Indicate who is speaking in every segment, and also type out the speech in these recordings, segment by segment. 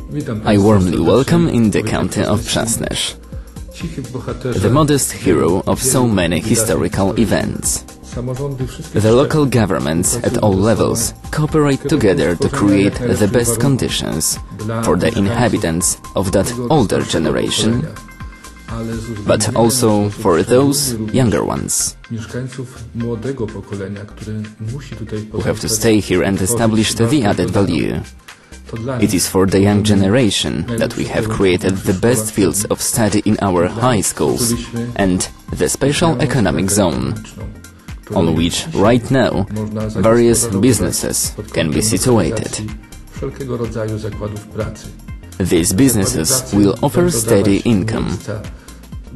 Speaker 1: I warmly welcome in the County of Przasnysz, the modest hero of so many historical events. The local governments at all levels cooperate together to create the best conditions for the inhabitants of that older generation, but also for those younger ones who have to stay here and establish the added value. It is for the young generation that we have created the best fields of study in our high schools and the special economic zone, on which right now various businesses can be situated. These businesses will offer steady income,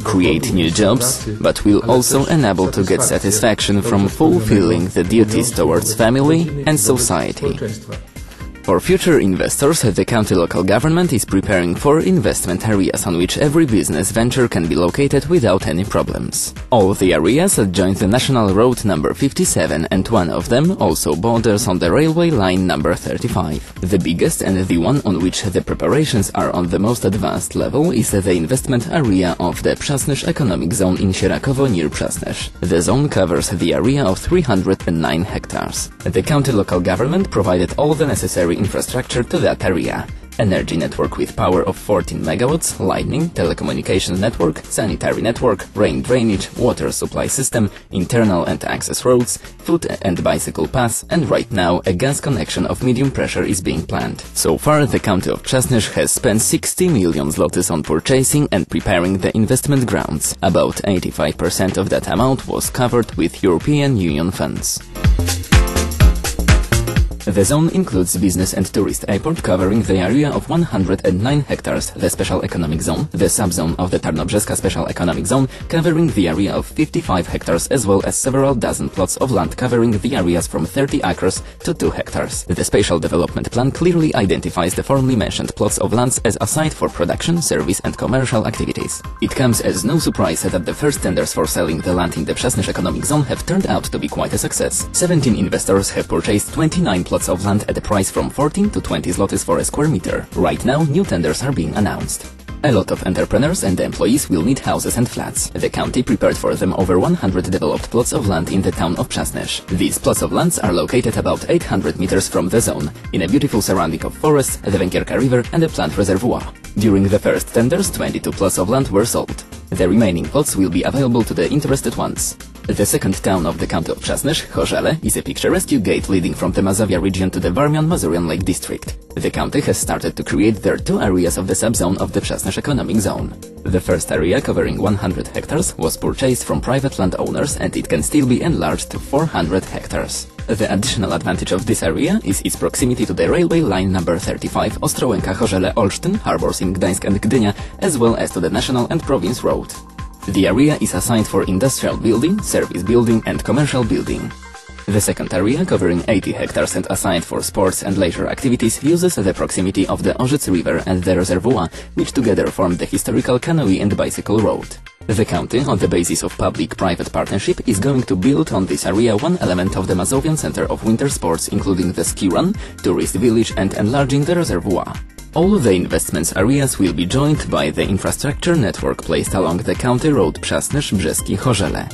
Speaker 1: create new jobs, but will also enable to get satisfaction from fulfilling the duties towards family and society. For future investors, the county local government is preparing 4 investment areas on which every business venture can be located without any problems. All the areas adjoin the national road number 57 and one of them also borders on the railway line number 35. The biggest and the one on which the preparations are on the most advanced level is the investment area of the Przasnysz economic zone in Sierakowo near Przasnysz. The zone covers the area of 309 hectares. The county local government provided all the necessary infrastructure to that area. Energy network with power of 14 megawatts, lighting, telecommunications network, sanitary network, rain drainage, water supply system, internal and access roads, foot and bicycle paths, and right now a gas connection of medium pressure is being planned. So far the County of Przasnysz has spent 60 million zlotys on purchasing and preparing the investment grounds. About 85% of that amount was covered with European Union funds. The zone includes business and tourist airport covering the area of 109 hectares, the special economic zone, the subzone of the Tarnobrzeska special economic zone covering the area of 55 hectares, as well as several dozen plots of land covering the areas from 30 acres to 2 hectares. The spatial development plan clearly identifies the formerly mentioned plots of lands as a site for production, service and commercial activities. It comes as no surprise that the first tenders for selling the land in the Przasnysz economic zone have turned out to be quite a success. 17 investors have purchased 29 plots of land at a price from 14 to 20 zlotys for a square meter. Right now, new tenders are being announced. A lot of entrepreneurs and employees will need houses and flats. The county prepared for them over 100 developed plots of land in the town of Przasnysz. These plots of lands are located about 800 meters from the zone, in a beautiful surrounding of forests, the Węgierka River and a plant reservoir. During the first tenders, 22 plots of land were sold. The remaining plots will be available to the interested ones. The second town of the County of Przasnysz, Chorzele, is a picturesque gate leading from the Mazovia region to the Warmian-Mazurian Lake district. The county has started to create their 2 areas of the subzone of the Przasnysz economic zone. The first area, covering 100 hectares, was purchased from private landowners and it can still be enlarged to 400 hectares. The additional advantage of this area is its proximity to the railway line number 35 Ostrołęka-Chorzele-Olsztyn, harbors in Gdańsk and Gdynia, as well as to the national and province road. The area is assigned for industrial building, service building and commercial building. The second area, covering 80 hectares and assigned for sports and leisure activities, uses the proximity of the Ożyc River and the reservoir, which together form the historical canoe and bicycle road. The county, on the basis of public-private partnership, is going to build on this area one element of the Mazovian Center of Winter Sports, including the ski run, tourist village and enlarging the reservoir. All the investments areas will be joined by the infrastructure network placed along the county road Przasnysz-Brzeski-Chorzele.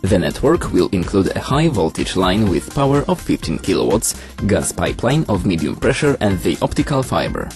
Speaker 1: The network will include a high-voltage line with power of 15 kilowatts, gas pipeline of medium pressure and the optical fiber.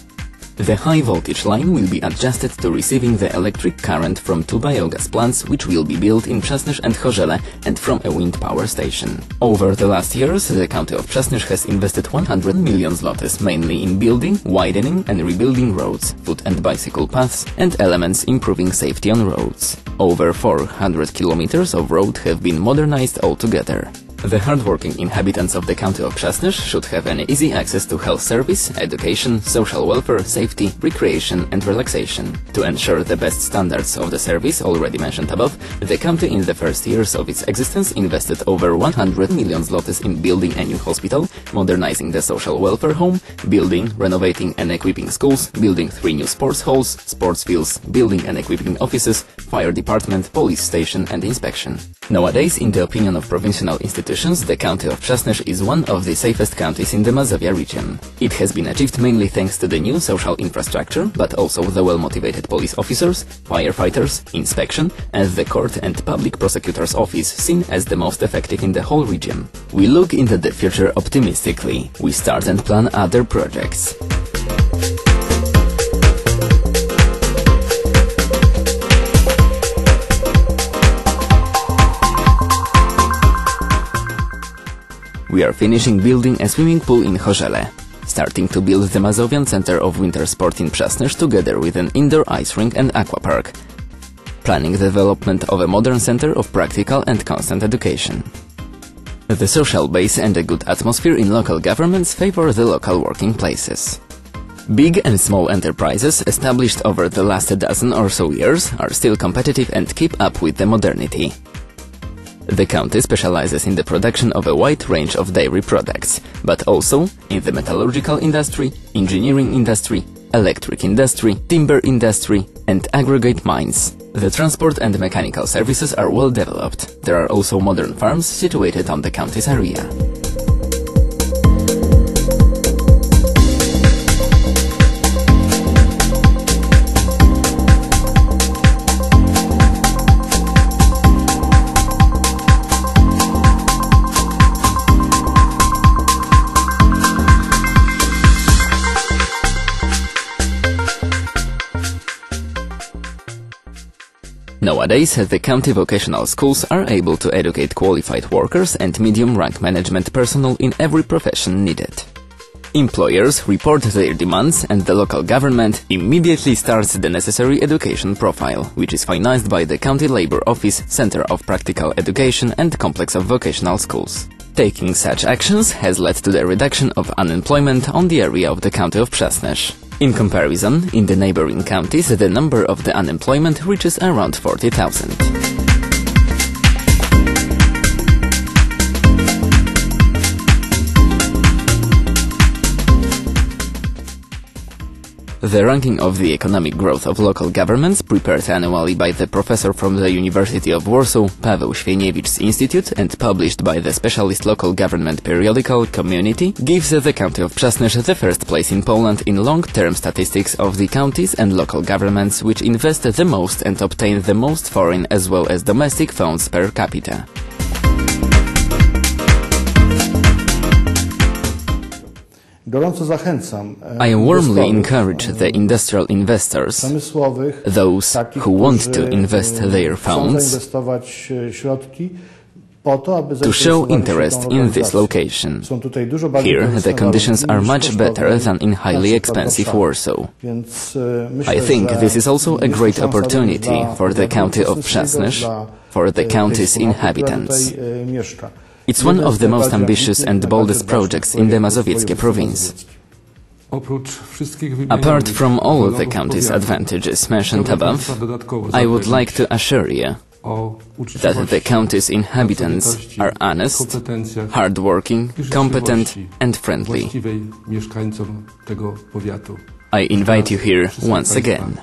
Speaker 1: The high-voltage line will be adjusted to receiving the electric current from 2 biogas plants which will be built in Przasnysz and Chorzele and from a wind power station. Over the last years, the County of Przasnysz has invested 100 million zlotys, mainly in building, widening and rebuilding roads, foot and bicycle paths and elements improving safety on roads. Over 400 kilometers of road have been modernized altogether. The hardworking inhabitants of the County of Przasnysz should have an easy access to health service, education, social welfare, safety, recreation and relaxation. To ensure the best standards of the service already mentioned above, the county in the first years of its existence invested over 100 million zlotys in building a new hospital, modernizing the social welfare home, building, renovating and equipping schools, building 3 new sports halls, sports fields, building and equipping offices, fire department, police station and inspection. Nowadays, in the opinion of provincial institutions, institutions, the County of Przasnysz is one of the safest counties in the Mazovia region. It has been achieved mainly thanks to the new social infrastructure, but also the well-motivated police officers, firefighters, inspection, and the court and public prosecutor's office seen as the most effective in the whole region. We look into the future optimistically. We start and plan other projects. We are finishing building a swimming pool in Chorzele, starting to build the Mazovian Center of Winter Sport in Przasnysz together with an indoor ice rink and aquapark, planning the development of a modern center of practical and constant education. The social base and a good atmosphere in local governments favor the local working places. Big and small enterprises established over the last dozen or so years are still competitive and keep up with the modernity. The county specializes in the production of a wide range of dairy products, but also in the metallurgical industry, engineering industry, electric industry, timber industry, and aggregate mines. The transport and mechanical services are well developed. There are also modern farms situated on the county's area. Nowadays, the county vocational schools are able to educate qualified workers and medium-rank management personnel in every profession needed. Employers report their demands and the local government immediately starts the necessary education profile, which is financed by the County Labor Office, Center of Practical Education and Complex of Vocational Schools. Taking such actions has led to the reduction of unemployment on the area of the County of Przasnysz. In comparison, in the neighboring counties, the number of the unemployment reaches around 40,000. The ranking of the economic growth of local governments, prepared annually by the professor from the University of Warsaw, Paweł Świeniewicz Institute, and published by the specialist local government periodical Community, gives the County of Przasnysz the first place in Poland in long-term statistics of the counties and local governments which invest the most and obtain the most foreign as well as domestic funds per capita. I warmly encourage the industrial investors, those who want to invest their funds, to show interest in this location. Here the conditions are much better than in highly expensive Warsaw. I think this is also a great opportunity for the County of Przasnysz, for the county's inhabitants. It's one of the most ambitious and boldest projects in the Mazowieckie province. Apart from all the county's advantages mentioned above, I would like to assure you that the county's inhabitants are honest, hard-working, competent and friendly. I invite you here once again.